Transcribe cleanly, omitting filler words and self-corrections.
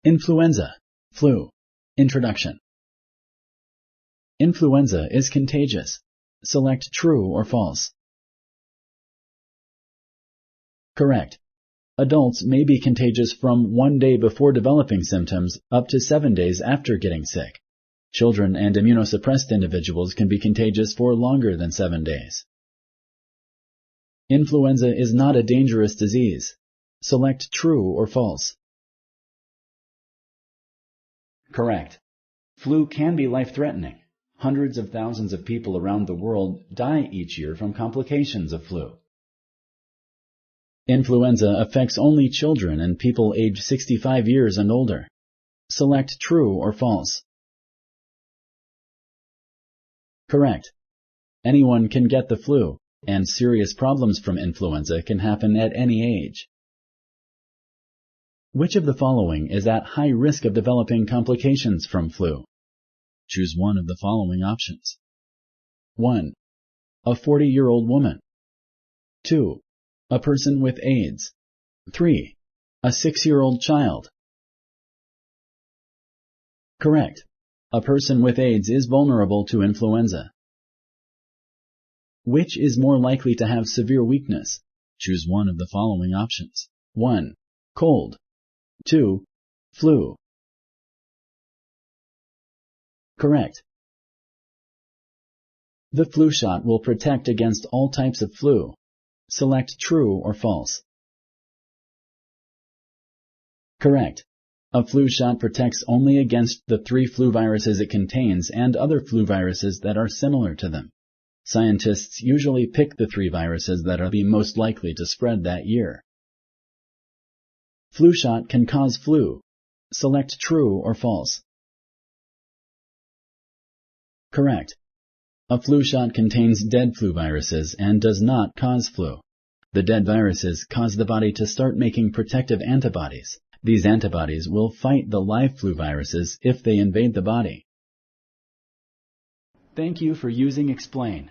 Influenza, flu. Introduction. Influenza is contagious. Select true or false. Correct. Adults may be contagious from 1 day before developing symptoms up to 7 days after getting sick. Children and immunosuppressed individuals can be contagious for longer than 7 days. Influenza is not a dangerous disease. Select true or false. Correct. Flu can be life-threatening. Hundreds of thousands of people around the world die each year from complications of flu. Influenza affects only children and people aged 65 years and older. Select true or false. Correct. Anyone can get the flu, and serious problems from influenza can happen at any age. Which of the following is at high risk of developing complications from flu? Choose one of the following options. 1. A 40-year-old woman. 2. A person with AIDS. 3. A 6-year-old child. Correct. A person with AIDS is vulnerable to influenza. Which is more likely to have severe weakness? Choose one of the following options. 1. Cold. 2. Flu. Correct. The flu shot will protect against all types of flu. Select true or false. Correct. A flu shot protects only against the 3 flu viruses it contains and other flu viruses that are similar to them. Scientists usually pick the 3 viruses that are the most likely to spread that year. Flu shot can cause flu. Select true or false. Correct. A flu shot contains dead flu viruses and does not cause flu. The dead viruses cause the body to start making protective antibodies. These antibodies will fight the live flu viruses if they invade the body. Thank you for using Explain.